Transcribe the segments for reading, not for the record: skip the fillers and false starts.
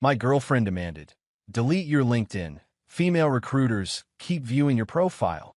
My girlfriend demanded, "Delete your LinkedIn. Female recruiters keep viewing your profile."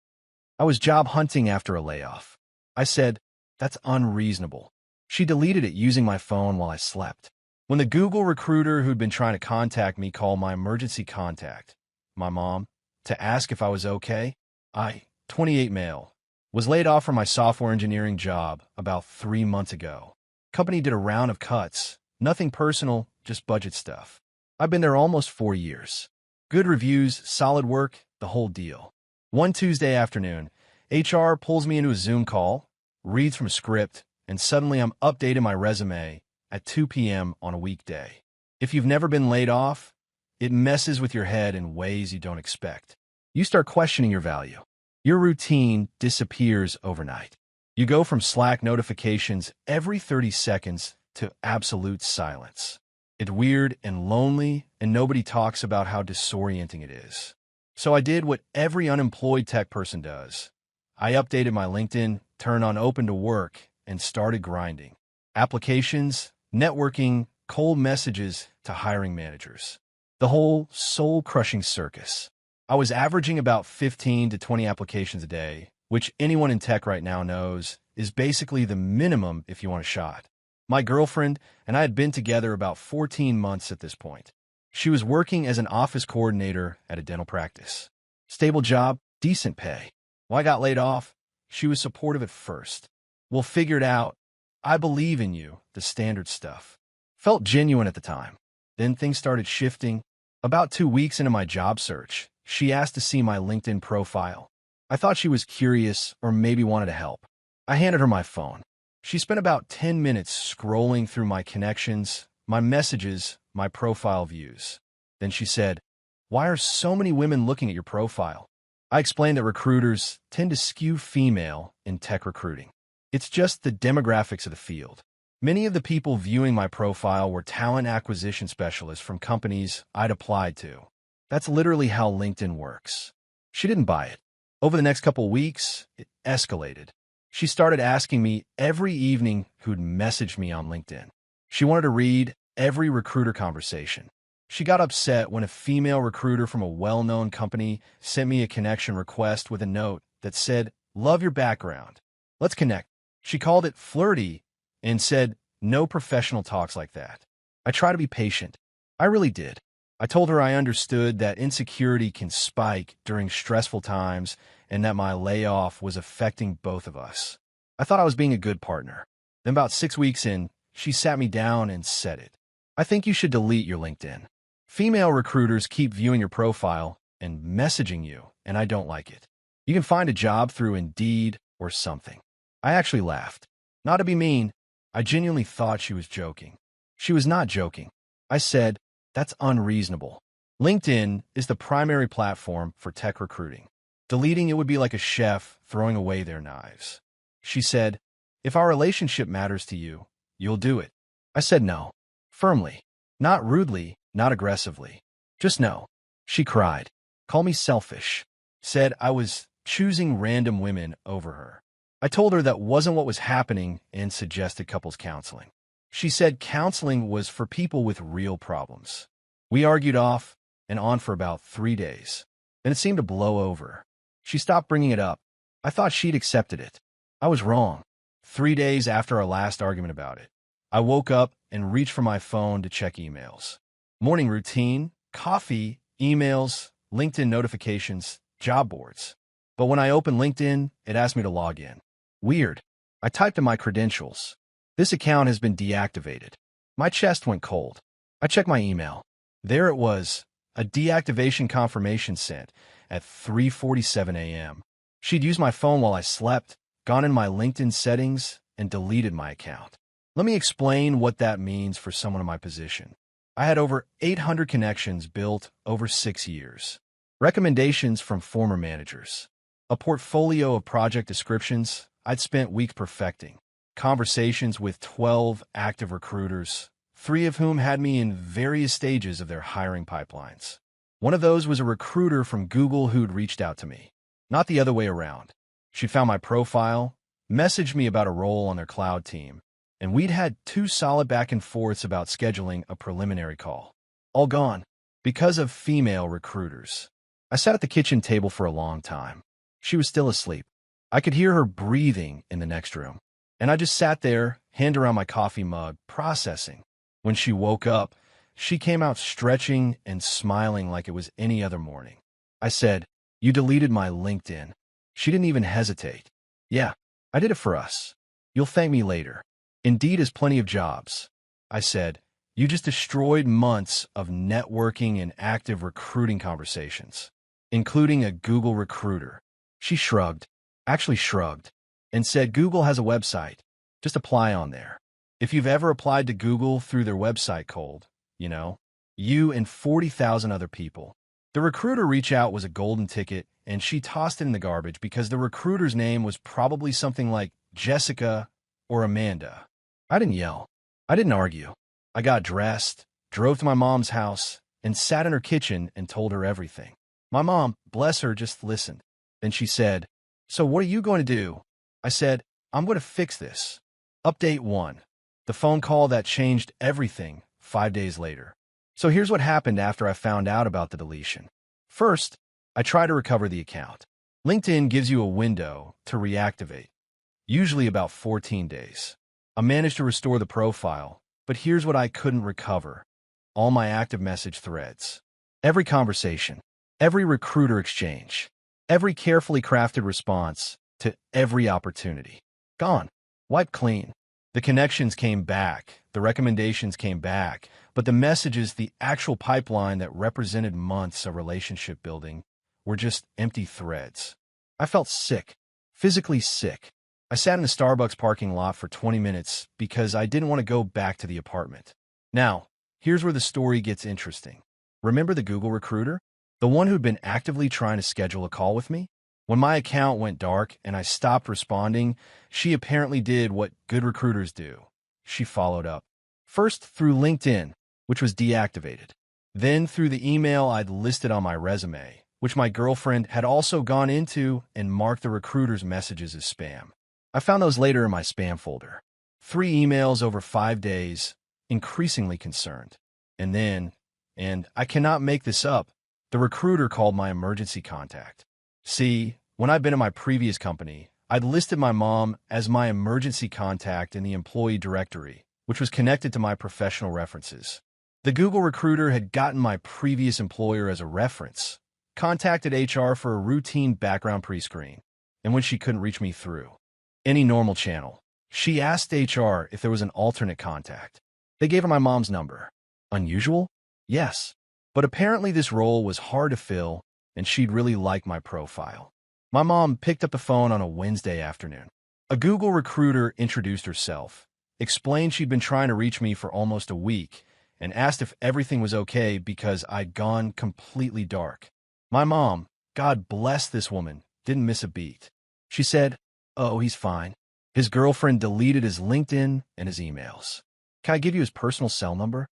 I was job hunting after a layoff. I said, "That's unreasonable." She deleted it using my phone while I slept. When the Google recruiter who'd been trying to contact me called my emergency contact, my mom, to ask if I was okay, I, 28 male, was laid off from my software engineering job about 3 months ago. Company did a round of cuts. Nothing personal, just budget stuff. I've been there almost 4 years. Good reviews, solid work, the whole deal. One Tuesday afternoon, HR pulls me into a Zoom call, reads from a script, and suddenly I'm updating my resume at 2 p.m. on a weekday. If you've never been laid off, it messes with your head in ways you don't expect. You start questioning your value. Your routine disappears overnight. You go from Slack notifications every 30 seconds to absolute silence. It's weird and lonely, and nobody talks about how disorienting it is. So I did what every unemployed tech person does. I updated my LinkedIn, turned on Open to Work, and started grinding. Applications, networking, cold messages to hiring managers. The whole soul-crushing circus. I was averaging about 15 to 20 applications a day, which anyone in tech right now knows is basically the minimum if you want a shot. My girlfriend and I had been together about 14 months at this point. She was working as an office coordinator at a dental practice. Stable job, decent pay. When I got laid off, she was supportive at first. "We'll figure it out. I believe in you," the standard stuff. Felt genuine at the time. Then things started shifting. About 2 weeks into my job search, she asked to see my LinkedIn profile. I thought she was curious or maybe wanted to help. I handed her my phone. She spent about 10 minutes scrolling through my connections, my messages, my profile views. Then she said, "Why are so many women looking at your profile?" I explained that recruiters tend to skew female in tech recruiting. It's just the demographics of the field. Many of the people viewing my profile were talent acquisition specialists from companies I'd applied to. That's literally how LinkedIn works. She didn't buy it. Over the next couple weeks, it escalated. She started asking me every evening who'd messaged me on LinkedIn. She wanted to read every recruiter conversation. She got upset when a female recruiter from a well-known company sent me a connection request with a note that said, "Love your background. Let's connect." She called it flirty and said, "No professional talks like that." I try to be patient. I really did. I told her I understood that insecurity can spike during stressful times and that my layoff was affecting both of us. I thought I was being a good partner. Then about 6 weeks in, she sat me down and said it. "I think you should delete your LinkedIn. Female recruiters keep viewing your profile and messaging you, and I don't like it. You can find a job through Indeed or something." I actually laughed. Not to be mean, I genuinely thought she was joking. She was not joking. I said, "That's unreasonable. LinkedIn is the primary platform for tech recruiting. Deleting it would be like a chef throwing away their knives." She said, "If our relationship matters to you, you'll do it." I said no. Firmly. Not rudely, not aggressively. Just no. She cried. Called me selfish. Said I was choosing random women over her. I told her that wasn't what was happening and suggested couples counseling. She said counseling was for people with real problems. We argued off and on for about 3 days. Then it seemed to blow over. She stopped bringing it up. I thought she'd accepted it. I was wrong. 3 days after our last argument about it, I woke up and reached for my phone to check emails. Morning routine, coffee, emails, LinkedIn notifications, job boards. But when I opened LinkedIn, it asked me to log in. Weird. I typed in my credentials. "This account has been deactivated." My chest went cold. I checked my email. There it was, a deactivation confirmation sent at 3:47 a.m. She'd used my phone while I slept, gone in my LinkedIn settings, and deleted my account. Let me explain what that means for someone in my position. I had over 800 connections built over 6 years. Recommendations from former managers. A portfolio of project descriptions I'd spent weeks perfecting. Conversations with 12 active recruiters, 3 of whom had me in various stages of their hiring pipelines. One of those was a recruiter from Google who'd reached out to me. Not the other way around. She'd found my profile, messaged me about a role on their cloud team, and we'd had 2 solid back and forths about scheduling a preliminary call. All gone. Because of female recruiters. I sat at the kitchen table for a long time. She was still asleep. I could hear her breathing in the next room. And I just sat there, hand around my coffee mug, processing. When she woke up, she came out stretching and smiling like it was any other morning. I said, "You deleted my LinkedIn." She didn't even hesitate. "Yeah, I did it for us. You'll thank me later. Indeed has plenty of jobs." I said, "You just destroyed months of networking and active recruiting conversations, including a Google recruiter." She shrugged, and said, "Google has a website. Just apply on there. If you've ever applied to Google through their website cold, you and 40,000 other people." The recruiter reach out was a golden ticket, and she tossed it in the garbage because the recruiter's name was probably something like Jessica or Amanda. I didn't yell. I didn't argue. I got dressed, drove to my mom's house, and sat in her kitchen and told her everything. My mom, bless her, just listened. Then she said, "So what are you going to do?" I said, "I'm going to fix this." Update 1. The phone call that changed everything 5 days later. So here's what happened after I found out about the deletion. First, I tried to recover the account. LinkedIn gives you a window to reactivate, usually about 14 days. I managed to restore the profile, but here's what I couldn't recover. All my active message threads. Every conversation, every recruiter exchange, every carefully crafted response to every opportunity. Gone. Wiped clean. The connections came back, the recommendations came back, but the messages, the actual pipeline that represented months of relationship building, were just empty threads. I felt sick, physically sick. I sat in the Starbucks parking lot for 20 minutes because I didn't want to go back to the apartment. Now, here's where the story gets interesting. Remember the Google recruiter? The one who'd been actively trying to schedule a call with me? When my account went dark and I stopped responding, she apparently did what good recruiters do. She followed up. First through LinkedIn, which was deactivated. Then through the email I'd listed on my resume, which my girlfriend had also gone into and marked the recruiter's messages as spam. I found those later in my spam folder. 3 emails over 5 days, increasingly concerned. And then, and I cannot make this up, the recruiter called my emergency contact. See, when I'd been in my previous company, I'd listed my mom as my emergency contact in the employee directory, which was connected to my professional references. The Google recruiter had gotten my previous employer as a reference, contacted HR for a routine background pre-screen, and when she couldn't reach me through any normal channel, she asked HR if there was an alternate contact. They gave her my mom's number. Unusual? Yes. But apparently this role was hard to fill, and she'd really like my profile. My mom picked up the phone on a Wednesday afternoon. A Google recruiter introduced herself, explained she'd been trying to reach me for almost a week, and asked if everything was okay because I'd gone completely dark. My mom, God bless this woman, didn't miss a beat. She said, "Oh, he's fine. His girlfriend deleted his LinkedIn and his emails. Can I give you his personal cell number?"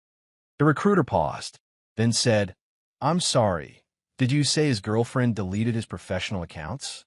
The recruiter paused, then said, "I'm sorry. Did you say his girlfriend deleted his professional accounts?"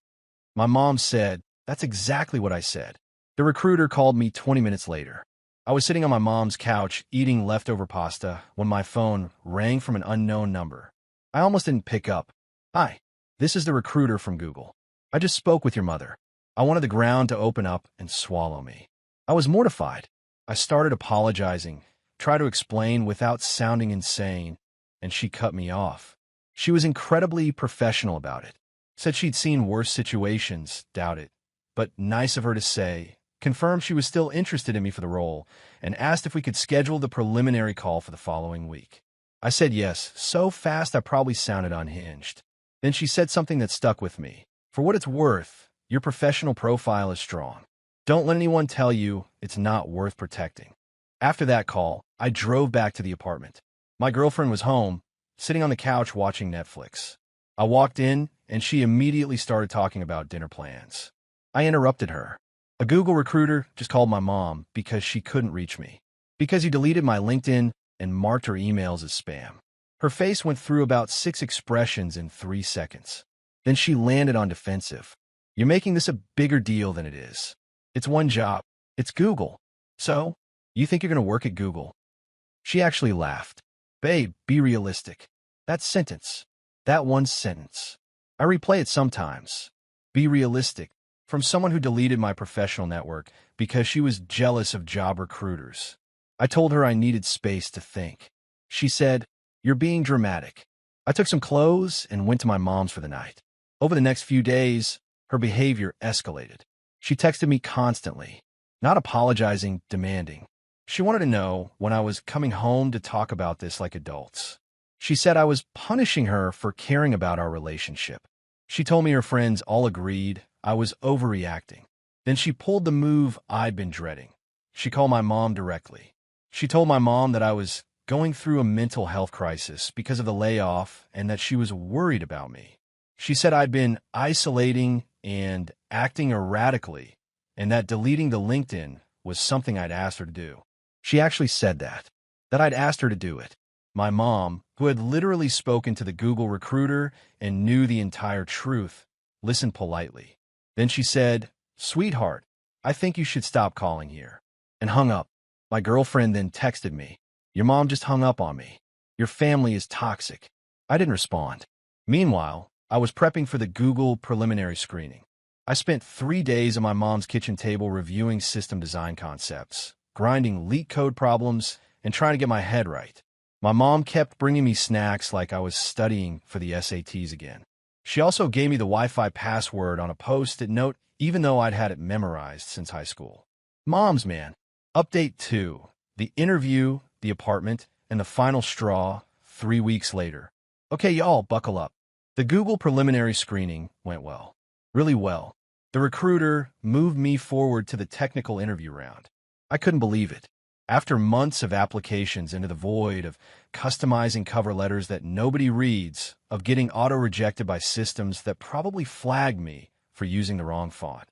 My mom said, "That's exactly what I said." The recruiter called me 20 minutes later. I was sitting on my mom's couch eating leftover pasta when my phone rang from an unknown number. I almost didn't pick up. "Hi, this is the recruiter from Google. I just spoke with your mother." I wanted the ground to open up and swallow me. I was mortified. I started apologizing, tried to explain without sounding insane, and she cut me off. She was incredibly professional about it. Said she'd seen worse situations, doubt it, but nice of her to say, confirmed she was still interested in me for the role, and asked if we could schedule the preliminary call for the following week. I said yes, so fast I probably sounded unhinged. Then she said something that stuck with me. "For what it's worth, your professional profile is strong. Don't let anyone tell you it's not worth protecting." After that call, I drove back to the apartment. My girlfriend was home, sitting on the couch watching Netflix. I walked in, and she immediately started talking about dinner plans. I interrupted her. "A Google recruiter just called my mom because she couldn't reach me, because he deleted my LinkedIn and marked her emails as spam." Her face went through about 6 expressions in 3 seconds. Then she landed on defensive. "You're making this a bigger deal than it is. It's one job. It's Google. So, you think you're going to work at Google?" She actually laughed. Babe, be realistic. That sentence. That one sentence. I replay it sometimes. Be realistic. From someone who deleted my professional network because she was jealous of job recruiters. I told her I needed space to think. She said, "You're being dramatic." I took some clothes and went to my mom's for the night. Over the next few days, her behavior escalated. She texted me constantly, not apologizing, demanding. She wanted to know when I was coming home to talk about this like adults. She said I was punishing her for caring about our relationship. She told me her friends all agreed I was overreacting. Then she pulled the move I'd been dreading. She called my mom directly. She told my mom that I was going through a mental health crisis because of the layoff and that she was worried about me. She said I'd been isolating and acting erratically, and that deleting the LinkedIn was something I'd asked her to do. She actually said that I'd asked her to do it. My mom, who had literally spoken to the Google recruiter and knew the entire truth, listened politely. Then she said, "Sweetheart, I think you should stop calling here," and hung up. My girlfriend then texted me, "Your mom just hung up on me. Your family is toxic." I didn't respond. Meanwhile, I was prepping for the Google preliminary screening. I spent 3 days at my mom's kitchen table reviewing system design concepts, grinding leak code problems, and trying to get my head right. My mom kept bringing me snacks like I was studying for the SATs again. She also gave me the Wi-Fi password on a Post-it note, even though I'd had it memorized since high school. Moms, man. Update 2. The interview, the apartment, and the final straw 3 weeks later. Okay, y'all, buckle up. The Google preliminary screening went well. Really well. The recruiter moved me forward to the technical interview round. I couldn't believe it. After months of applications into the void, of customizing cover letters that nobody reads, of getting auto-rejected by systems that probably flagged me for using the wrong font,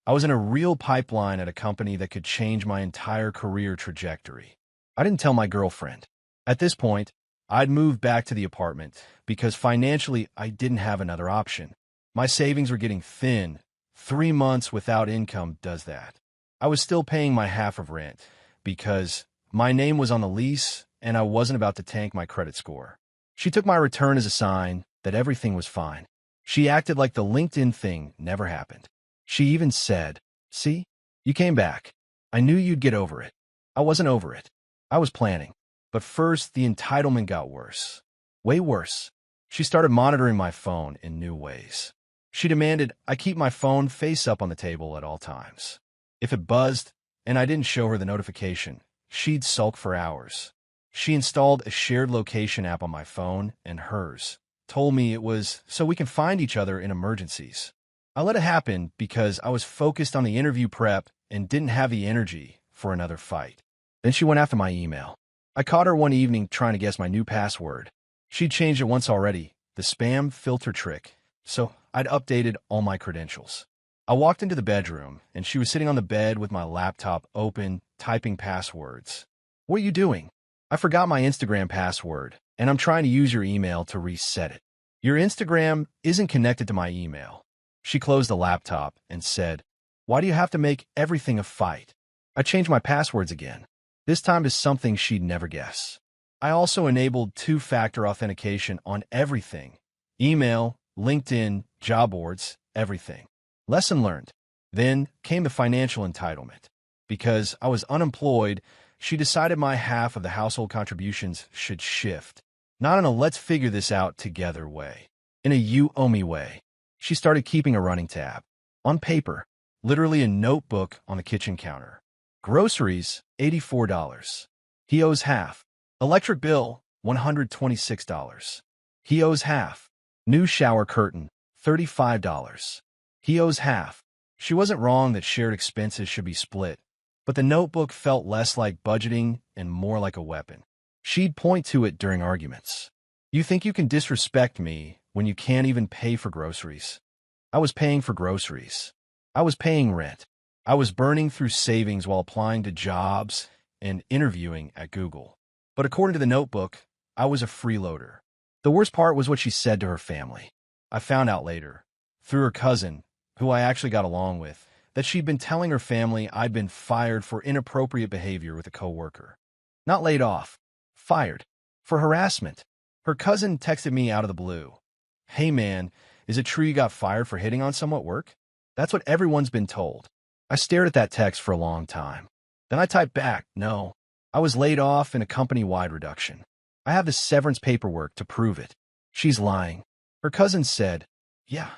I was in a real pipeline at a company that could change my entire career trajectory. I didn't tell my girlfriend. At this point, I'd moved back to the apartment because financially I didn't have another option. My savings were getting thin. 3 months without income does that. I was still paying my half of rent because my name was on the lease and I wasn't about to tank my credit score. She took my return as a sign that everything was fine. She acted like the LinkedIn thing never happened. She even said, "See, you came back. I knew you'd get over it." I wasn't over it. I was planning. But first, the entitlement got worse. Way worse. She started monitoring my phone in new ways. She demanded I keep my phone face up on the table at all times. If it buzzed and I didn't show her the notification, she'd sulk for hours. She installed a shared location app on my phone and hers, told me it was so we can find each other in emergencies. I let it happen because I was focused on the interview prep and didn't have the energy for another fight. Then she went after my email. I caught her one evening trying to guess my new password. She'd changed it once already, the spam filter trick, so I'd updated all my credentials. I walked into the bedroom, and she was sitting on the bed with my laptop open, typing passwords. "What are you doing?" "I forgot my Instagram password, and I'm trying to use your email to reset it." "Your Instagram isn't connected to my email." She closed the laptop and said, "Why do you have to make everything a fight?" I changed my passwords again, this time to something she'd never guess. I also enabled 2-factor authentication on everything: email, LinkedIn, job boards, everything. Lesson learned. Then came the financial entitlement. Because I was unemployed, she decided my half of the household contributions should shift. Not in a let's figure this out together way. In a you owe me way. She started keeping a running tab. On paper. Literally a notebook on the kitchen counter. Groceries, $84. He owes half. Electric bill, $126. He owes half. New shower curtain, $35. He owes half. She wasn't wrong that shared expenses should be split, but the notebook felt less like budgeting and more like a weapon. She'd point to it during arguments. "You think you can disrespect me when you can't even pay for groceries?" I was paying for groceries. I was paying rent. I was burning through savings while applying to jobs and interviewing at Google. But according to the notebook, I was a freeloader. The worst part was what she said to her family. I found out later, through her cousin, who I actually got along with, that she'd been telling her family I'd been fired for inappropriate behavior with a coworker. Not laid off. Fired. for harassment. Her cousin texted me out of the blue. "Hey man, is it true you got fired for hitting on someone at work?" That's what everyone's been told. I stared at that text for a long time. Then I typed back, "No, I was laid off in a company-wide reduction. I have the severance paperwork to prove it." She's lying. Her cousin said, "Yeah,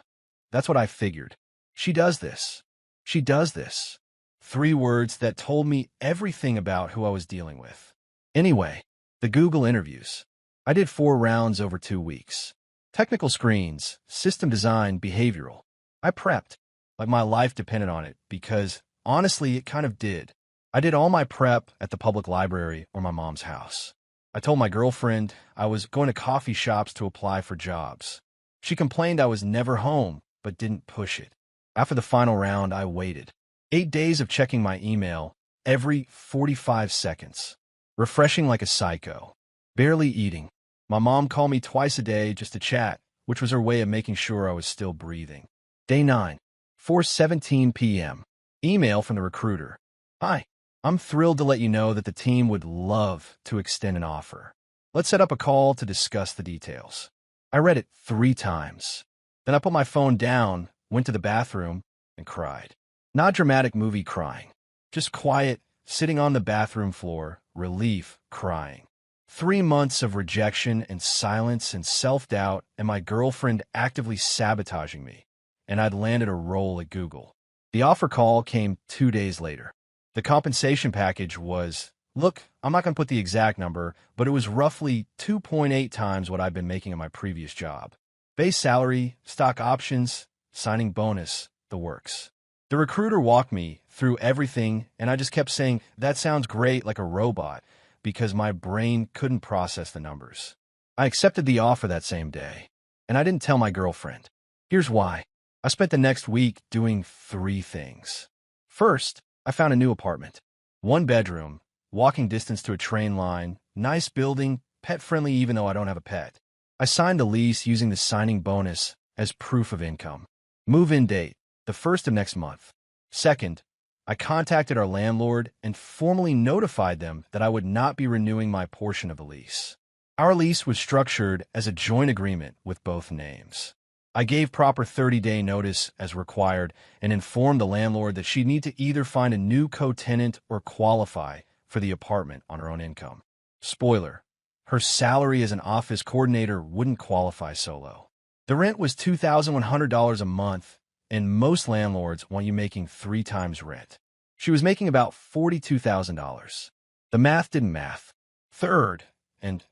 that's what I figured. She does this. She does this." 3 words that told me everything about who I was dealing with. Anyway, the Google interviews. I did 4 rounds over 2 weeks. Technical screens, system design, behavioral. I prepped, like my life depended on it, because, honestly, it kind of did. I did all my prep at the public library or my mom's house. I told my girlfriend I was going to coffee shops to apply for jobs. She complained I was never home, but didn't push it. After the final round, I waited. 8 days of checking my email every 45 seconds. Refreshing like a psycho. Barely eating. My mom called me twice a day just to chat, which was her way of making sure I was still breathing. Day 9, 4:17 p.m. Email from the recruiter. "Hi, I'm thrilled to let you know that the team would love to extend an offer. Let's set up a call to discuss the details." I read it 3 times. Then I put my phone down, went to the bathroom, and cried. Not dramatic movie crying. Just quiet, sitting on the bathroom floor, relief crying. 3 months of rejection and silence and self-doubt and my girlfriend actively sabotaging me. And I'd landed a role at Google. The offer call came 2 days later. The compensation package was, look, I'm not going to put the exact number, but it was roughly 2.8 times what I'd been making at my previous job. Base salary, stock options, signing bonus, the works. The recruiter walked me through everything, and I just kept saying, "That sounds great," like a robot, because my brain couldn't process the numbers. I accepted the offer that same day, and I didn't tell my girlfriend. Here's why. I spent the next week doing 3 things. First, I found a new apartment. 1 bedroom, walking distance to a train line, nice building, pet-friendly even though I don't have a pet. I signed the lease using the signing bonus as proof of income. Move-in date, the 1st of next month. Second, I contacted our landlord and formally notified them that I would not be renewing my portion of the lease. Our lease was structured as a joint agreement with both names. I gave proper 30-day notice as required and informed the landlord that she'd need to either find a new co-tenant or qualify for the apartment on her own income. Spoiler, her salary as an office coordinator wouldn't qualify solo. The rent was $2,100 a month, and most landlords want you making 3 times rent. She was making about $42,000. The math didn't math. Third, and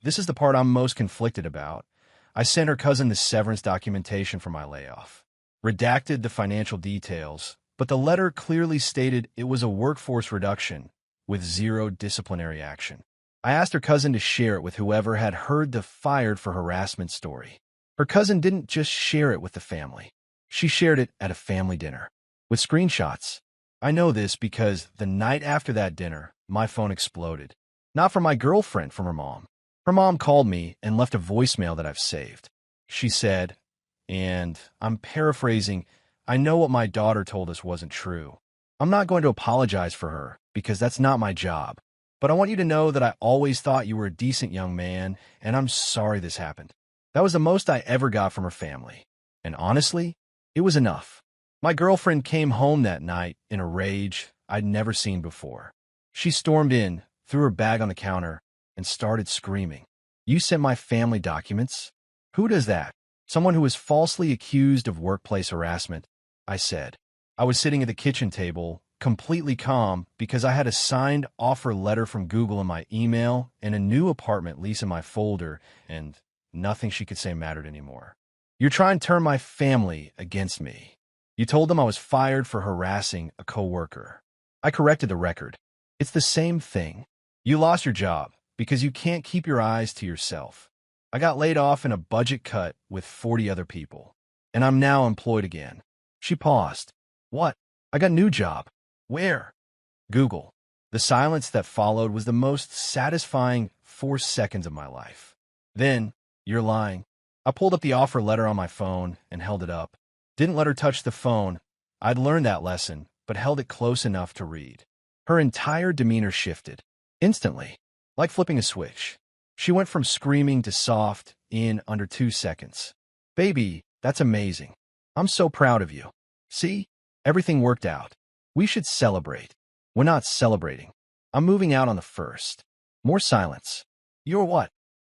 this is the part I'm most conflicted about, I sent her cousin the severance documentation for my layoff. Redacted the financial details, but the letter clearly stated it was a workforce reduction with 0 disciplinary action. I asked her cousin to share it with whoever had heard the fired for harassment story. Her cousin didn't just share it with the family. She shared it at a family dinner with screenshots. I know this because the night after that dinner, my phone exploded. Not from my girlfriend, from her mom. Her mom called me and left a voicemail that I've saved. She said, and I'm paraphrasing, "I know what my daughter told us wasn't true. I'm not going to apologize for her because that's not my job. But I want you to know that I always thought you were a decent young man, and I'm sorry this happened." That was the most I ever got from her family. And honestly, it was enough. My girlfriend came home that night in a rage I'd never seen before. She stormed in, threw her bag on the counter, and started screaming. "You sent my family documents? Who does that?" "Someone who was falsely accused of workplace harassment," I said. I was sitting at the kitchen table, completely calm, because I had a signed offer letter from Google in my email and a new apartment lease in my folder, and nothing she could say mattered anymore. "You're trying to turn my family against me. You told them I was fired for harassing a coworker." I corrected the record. "It's the same thing. You lost your job because you can't keep your eyes to yourself. I got laid off in a budget cut with 40 other people, and I'm now employed again." She paused. "What? I got a new job. Where?" "Google." The silence that followed was the most satisfying 4 seconds of my life. Then, "You're lying." I pulled up the offer letter on my phone and held it up. Didn't let her touch the phone. I'd learned that lesson, but held it close enough to read. Her entire demeanor shifted. Instantly. Like flipping a switch. She went from screaming to soft in under 2 seconds. Baby, that's amazing. I'm so proud of you. See? Everything worked out. We should celebrate. We're not celebrating. I'm moving out on the 1st. More silence. You're what?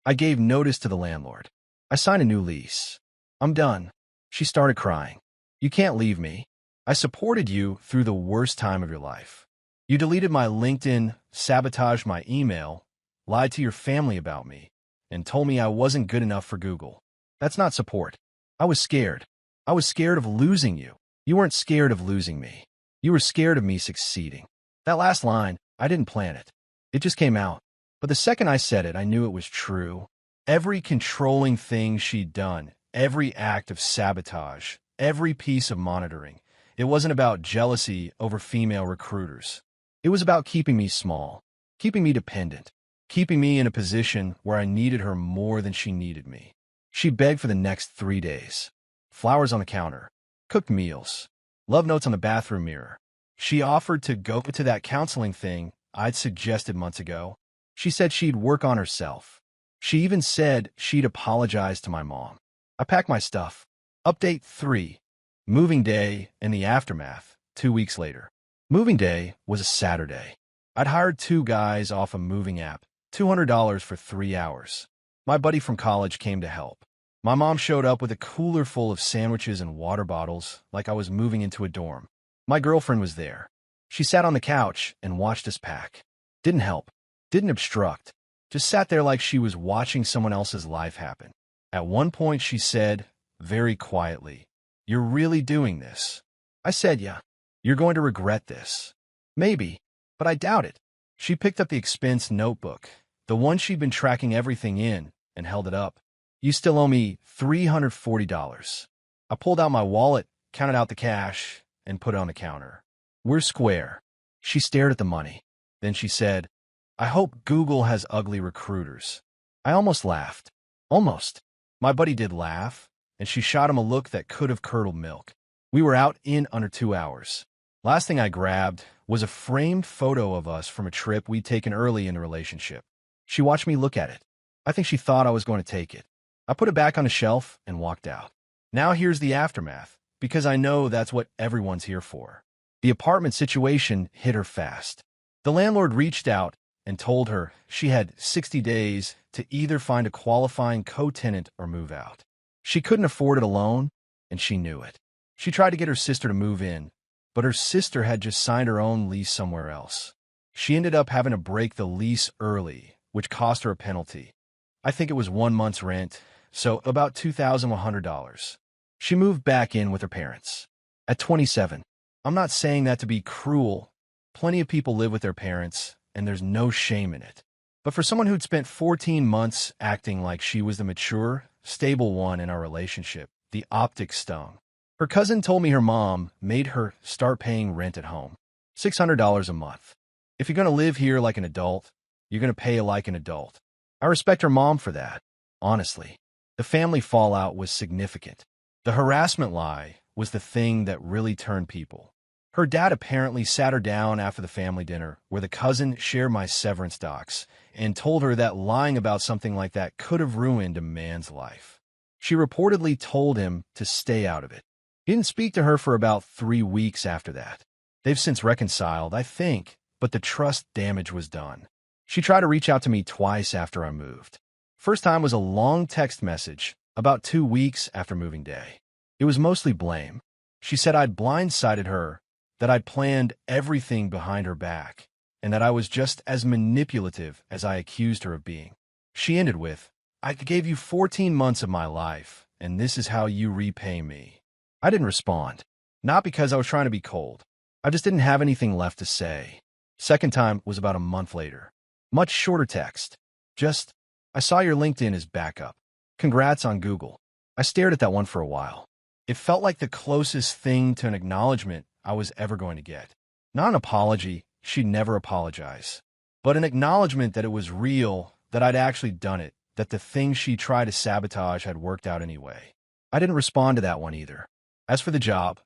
I gave notice to the landlord. I signed a new lease. I'm done. She started crying. You can't leave me. I supported you through the worst time of your life. You deleted my LinkedIn, sabotaged my email, lied to your family about me, and told me I wasn't good enough for Google. That's not support. I was scared. I was scared of losing you. You weren't scared of losing me. You were scared of me succeeding. That last line, I didn't plan it. It just came out. But the second I said it, I knew it was true. Every controlling thing she'd done, every act of sabotage, every piece of monitoring, it wasn't about jealousy over female recruiters. It was about keeping me small, keeping me dependent, keeping me in a position where I needed her more than she needed me. She begged for the next 3 days. Flowers on the counter, cooked meals, love notes on the bathroom mirror. She offered to go to that counseling thing I'd suggested months ago. She said she'd work on herself. She even said she'd apologize to my mom. I packed my stuff. Update 3. Moving day and the aftermath, 2 weeks later. Moving day was a Saturday. I'd hired 2 guys off a moving app, $200 for 3 hours. My buddy from college came to help. My mom showed up with a cooler full of sandwiches and water bottles like I was moving into a dorm. My girlfriend was there. She sat on the couch and watched us pack. Didn't help. Didn't obstruct. Just sat there like she was watching someone else's life happen. At one point she said, very quietly, "You're really doing this?" I said, "Yeah. You're going to regret this." "Maybe, but I doubt it." She picked up the expense notebook, the one she'd been tracking everything in, and held it up. "You still owe me $340. I pulled out my wallet, counted out the cash, and put it on the counter. "We're square." She stared at the money. Then she said, "I hope Google has ugly recruiters." I almost laughed. Almost. My buddy did laugh, and she shot him a look that could have curdled milk. We were out in under 2 hours. Last thing I grabbed was a framed photo of us from a trip we'd taken early in the relationship. She watched me look at it. I think she thought I was going to take it. I put it back on the shelf and walked out. Now here's the aftermath, because I know that's what everyone's here for. The apartment situation hit her fast. The landlord reached out and told her she had 60 days to either find a qualifying co-tenant or move out. She couldn't afford it alone, and she knew it. She tried to get her sister to move in, but her sister had just signed her own lease somewhere else. She ended up having to break the lease early, which cost her a penalty. I think it was 1 month's rent, so about $2,100. She moved back in with her parents. At 27, I'm not saying that to be cruel. Plenty of people live with their parents, and there's no shame in it. But for someone who'd spent 14 months acting like she was the mature, stable one in our relationship, the optics stung. Her cousin told me her mom made her start paying rent at home. $600 a month. If you're going to live here like an adult, you're going to pay like an adult. I respect her mom for that, honestly. The family fallout was significant. The harassment lie was the thing that really turned people. Her dad apparently sat her down after the family dinner, where the cousin shared my severance docs, and told her that lying about something like that could have ruined a man's life. She reportedly told him to stay out of it. He didn't speak to her for about 3 weeks after that. They've since reconciled, I think, but the trust damage was done. She tried to reach out to me twice after I moved. First time was a long text message about 2 weeks after moving day. It was mostly blame. She said I'd blindsided her, that I'd planned everything behind her back, and that I was just as manipulative as I accused her of being. She ended with, "I gave you 14 months of my life, and this is how you repay me." I didn't respond. Not because I was trying to be cold. I just didn't have anything left to say. Second time was about a month later. Much shorter text. Just, "I saw your LinkedIn is back up. Congrats on Google." I stared at that one for a while. It felt like the closest thing to an acknowledgement I was ever going to get. Not an apology, she'd never apologize, but an acknowledgement that it was real, that I'd actually done it, that the thing she tried to sabotage had worked out anyway. I didn't respond to that one either. As for the job,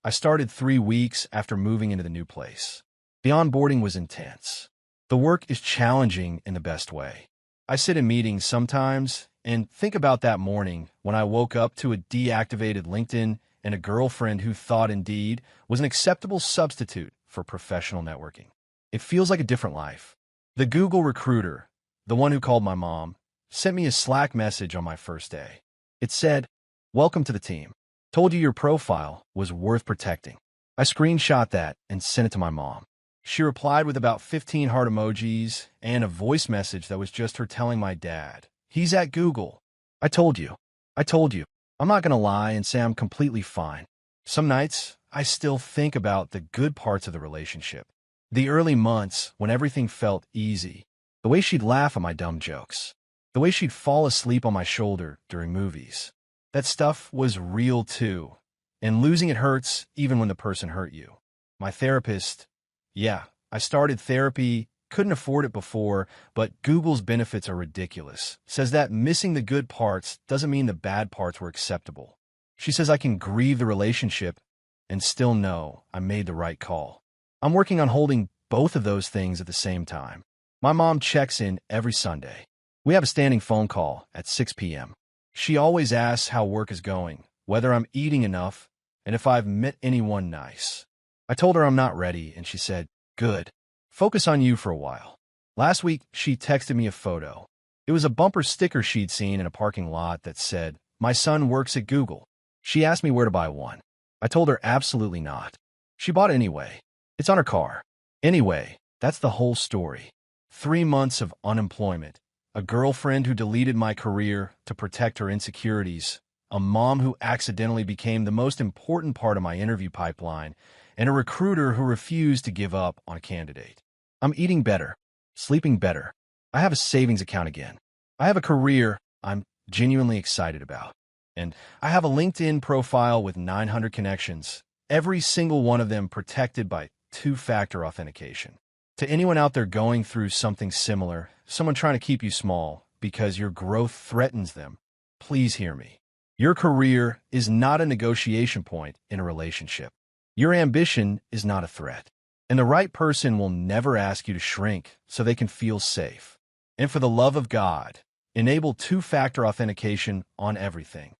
I started 3 weeks after moving into the new place. The onboarding was intense. The work is challenging in the best way. I sit in meetings sometimes and think about that morning when I woke up to a deactivated LinkedIn and a girlfriend who thought Indeed was an acceptable substitute for professional networking. It feels like a different life. The Google recruiter, the one who called my mom, sent me a Slack message on my first day. It said, "Welcome to the team. Told you your profile was worth protecting." I screenshot that and sent it to my mom. She replied with about 15 heart emojis and a voice message that was just her telling my dad, "He's at Google. I told you. I told you." I'm not going to lie and say I'm completely fine. Some nights, I still think about the good parts of the relationship. The early months when everything felt easy. The way she'd laugh at my dumb jokes. The way she'd fall asleep on my shoulder during movies. That stuff was real too. And losing it hurts even when the person hurt you. My therapist, yeah, I started therapy, couldn't afford it before, but Google's benefits are ridiculous. Says that missing the good parts doesn't mean the bad parts were acceptable. She says I can grieve the relationship and still know I made the right call. I'm working on holding both of those things at the same time. My mom checks in every Sunday. We have a standing phone call at 6 p.m. She always asks how work is going, whether I'm eating enough, and if I've met anyone nice. I told her I'm not ready, and she said, "Good. Focus on you for a while." Last week, she texted me a photo. It was a bumper sticker she'd seen in a parking lot that said, "My son works at Google." She asked me where to buy one. I told her absolutely not. She bought it anyway. It's on her car. Anyway, that's the whole story. 3 months of unemployment, a girlfriend who deleted my career to protect her insecurities, a mom who accidentally became the most important part of my interview pipeline, and a recruiter who refused to give up on a candidate. I'm eating better, sleeping better. I have a savings account again. I have a career I'm genuinely excited about. And I have a LinkedIn profile with 900 connections, every single one of them protected by two-factor authentication. To anyone out there going through something similar, someone trying to keep you small because your growth threatens them, please hear me. Your career is not a negotiation point in a relationship. Your ambition is not a threat. And the right person will never ask you to shrink so they can feel safe. And for the love of God, enable two-factor authentication on everything.